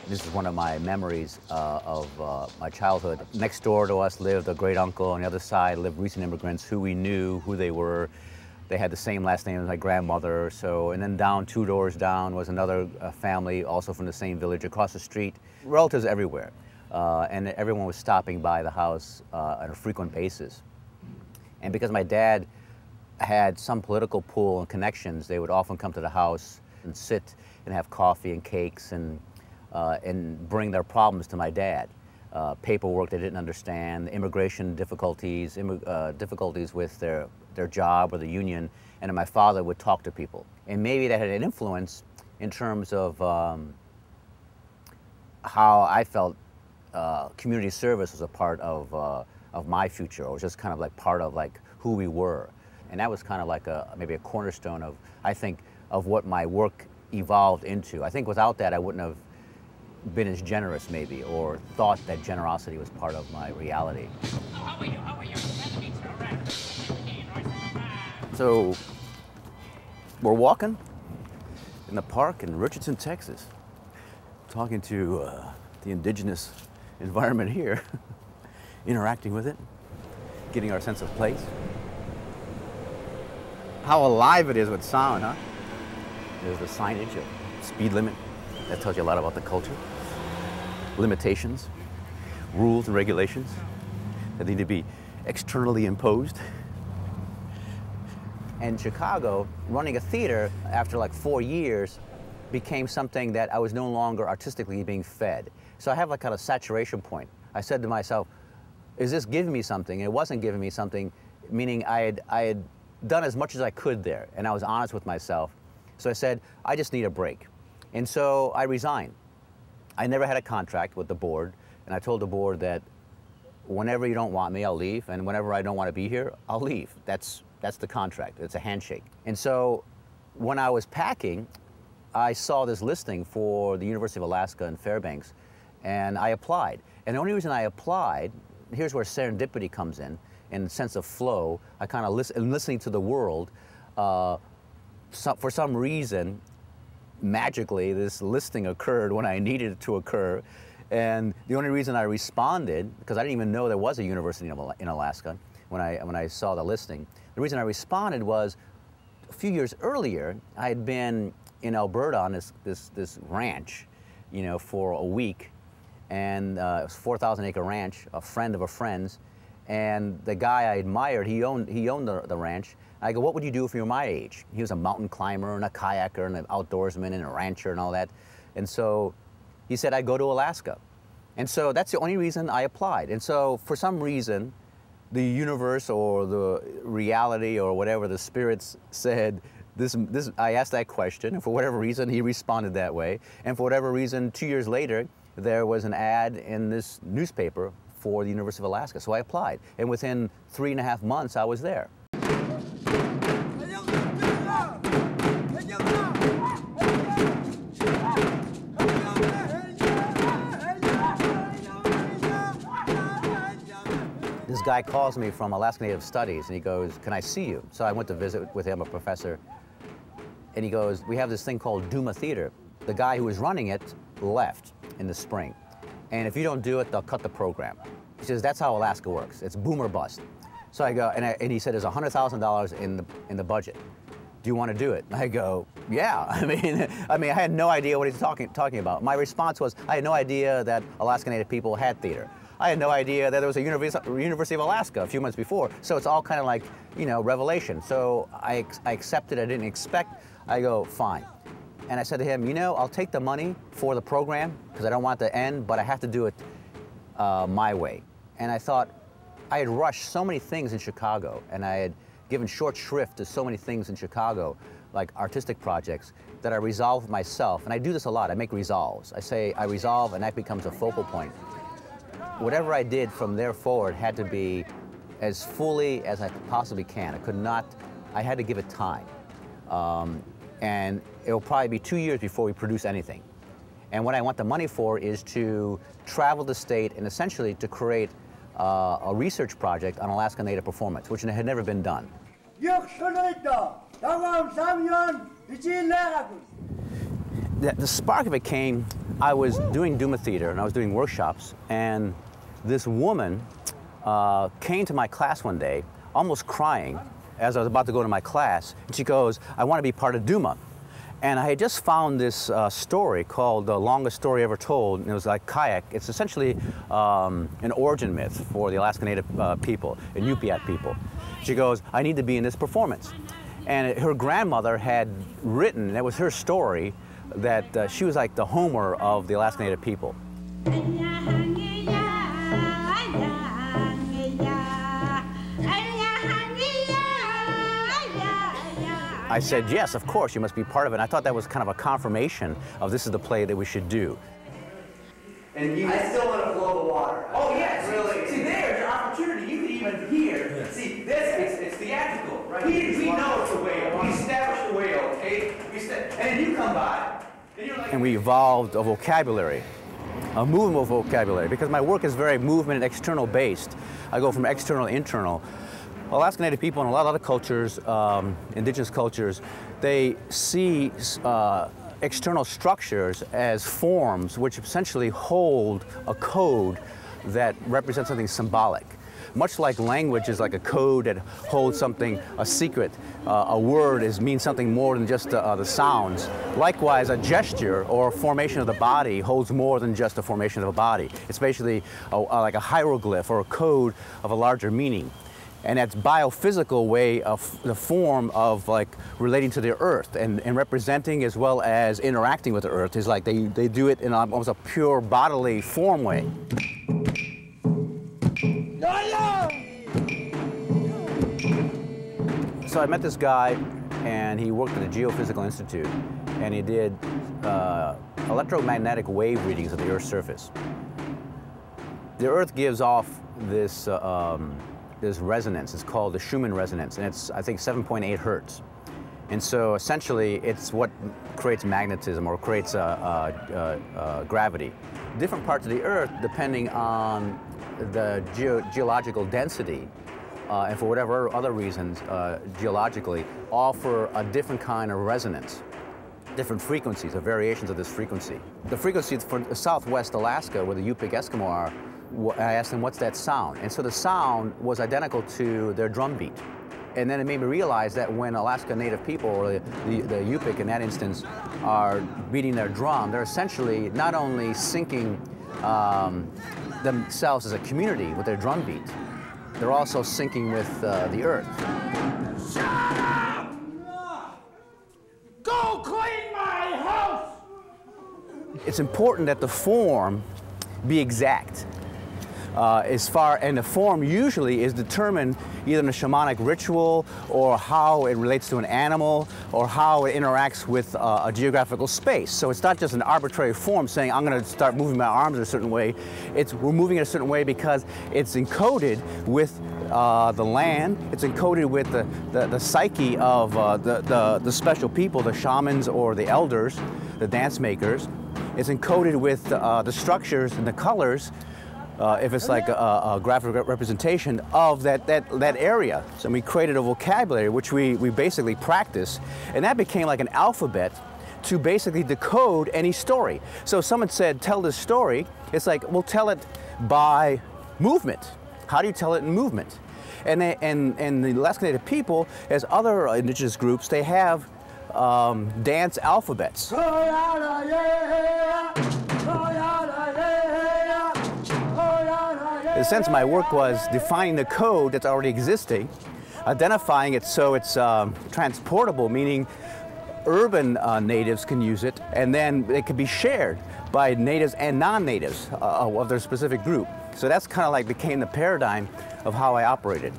This is one of my memories of my childhood. Next door to us lived a great uncle. On the other side lived recent immigrants who we knew who they were. They had the same last name as my grandmother. So, and then down, 2 doors down, was another family, also from the same village across the street. Relatives everywhere. And everyone was stopping by the house on a frequent basis. And because my dad had some political pull and connections, they would often come to the house and sit and have coffee and cakes and bring their problems to my dad. Paperwork they didn't understand, immigration difficulties, difficulties with their job or the union, and then my father would talk to people. And maybe that had an influence in terms of how I felt community service was a part of my future, or was just kind of like part of like who we were. And that was kind of like maybe a cornerstone of, I think, of what my work evolved into. I think without that I wouldn't have been as generous maybe, or thought that generosity was part of my reality. How are you? How are you? So we're walking in the park in Richardson, Texas, talking to the indigenous environment here, interacting with it, getting our sense of place. How alive it is with sound, huh? There's the signage of speed limit. That tells you a lot about the culture. Limitations, rules and regulations that need to be externally imposed. And Chicago, running a theater after like 4 years became something that I was no longer artistically being fed. So I have like kind of saturation point. I said to myself, is this giving me something? And it wasn't giving me something, meaning I had done as much as I could there, and I was honest with myself. So I said, I just need a break. And so I resigned. I never had a contract with the board, and I told the board that whenever you don't want me, I'll leave, and whenever I don't want to be here, I'll leave. That's the contract. It's a handshake. And so when I was packing, I saw this listing for the University of Alaska in Fairbanks, and I applied. And the only reason I applied, here's where serendipity comes in the sense of flow. I kind of listening to the world. For some reason, magically, this listing occurred when I needed it to occur. And the only reason I responded, because I didn't even know there was a university in Alaska when I saw the listing, the reason I responded was a few years earlier, I had been in Alberta on this ranch, you know, for a week. And it was a 4,000-acre ranch, a friend of a friend's. And the guy I admired, he owned the ranch. I go, what would you do if you were my age? He was a mountain climber and a kayaker and an outdoorsman and a rancher and all that. And so he said, I'd go to Alaska. And so that's the only reason I applied. And so for some reason, the universe or the reality or whatever, the spirits said, I asked that question, and for whatever reason, he responded that way. And for whatever reason, 2 years later, there was an ad in this newspaper for the University of Alaska. So I applied. And within 3.5 months, I was there. This guy calls me from Alaska Native Studies, and he goes, can I see you? So I went to visit with him, a professor, and he goes, we have this thing called Duma Theater. The guy who was running it left in the spring, and if you don't do it, they'll cut the program. He says, that's how Alaska works. It's boom or bust. So I go, and he said, there's $100,000 in the budget. Do you want to do it? I go, yeah. I mean, I had no idea what he's talking about. My response was, I had no idea that Alaska Native people had theater. I had no idea that there was a University of Alaska a few months before. So it's all kind of like, you know, revelation. So I accepted. I didn't expect. I go, fine. And I said to him, you know, I'll take the money for the program because I don't want it to end, but I have to do it my way. And I thought, I had rushed so many things in Chicago, and I had given short shrift to so many things in Chicago, like artistic projects, that I resolved myself. And I do this a lot. I make resolves. I say I resolve, and that becomes a focal point. Whatever I did from there forward had to be as fully as I possibly can. I had to give it time. And it will probably be 2 years before we produce anything. And what I want the money for is to travel the state and essentially to create a research project on Alaska Native performance, which had never been done. The spark of it came I was doing Duma Theater and I was doing workshops, and this woman came to my class one day, almost crying, as I was about to go to my class, and she goes, "I want to be part of Duma." And I had just found this story called The Longest Story Ever Told, and it was like kayak. It's essentially an origin myth for the Alaska Native people and Yup'ik people. She goes, "I need to be in this performance." And her grandmother had written, and it was her story, that she was like the Homer of the Alaska Native people. I said, "Yes, of course, you must be part of it." And I thought that was kind of a confirmation of this is the play that we should do. And I still want to blow the water. Oh, yes. Really. See, there's an opportunity. You could even hear. Yes. See, this, it's theatrical. Right. We know it's a whale. We established the whale, okay? And then you come by, and you're like... And we evolved a vocabulary, a movement vocabulary, because my work is very movement and external based. I go from external to internal. Alaska Native people and a lot of other cultures, indigenous cultures, they see external structures as forms which essentially hold a code that represents something symbolic. Much like language is like a code that holds something, a secret, a word means something more than just the sounds. Likewise, a gesture or a formation of the body holds more than just a formation of a body. It's basically like a hieroglyph or a code of a larger meaning. And that's biophysical way of the form of like relating to the earth and representing as well as interacting with the earth is like they do it in almost a pure bodily form way. So I met this guy, and he worked at the Geophysical Institute, and he did electromagnetic wave readings of the Earth's surface. The Earth gives off this this resonance. It's called the Schumann resonance, and it's, I think, 7.8 hertz. And so essentially it's what creates magnetism or creates gravity. Different parts of the Earth, depending on the geological density, and for whatever other reasons, geologically, offer a different kind of resonance, different frequencies or variations of this frequency. The frequency for Southwest Alaska, where the Yup'ik Eskimo are, I asked them, "What's that sound?" And so the sound was identical to their drum beat. And then it made me realize that when Alaska Native people, or the Yup'ik in that instance, are beating their drum, they're essentially not only syncing themselves as a community with their drum beat, they're also syncing with the earth. Shut up! Go clean my house! It's important that the form be exact. And the form usually is determined either in a shamanic ritual or how it relates to an animal or how it interacts with a geographical space. So it's not just an arbitrary form saying I'm going to start moving my arms in a certain way. We're moving in a certain way because it's encoded with the land. It's encoded with the psyche of the special people, the shamans or the elders, the dance makers. It's encoded with the structures and the colors, if it's like a graphic representation of that area. So we created a vocabulary which we basically practice, and that became like an alphabet to basically decode any story. So if someone said, "Tell this story," it's like, we'll tell it by movement. How do you tell it in movement? And the Alaska Native people, as other indigenous groups, they have dance alphabets. In a sense, my work was defining the code that's already existing, identifying it so it's transportable, meaning urban natives can use it, and then it can be shared by natives and non-natives of their specific group. So that's kind of like became the paradigm of how I operated.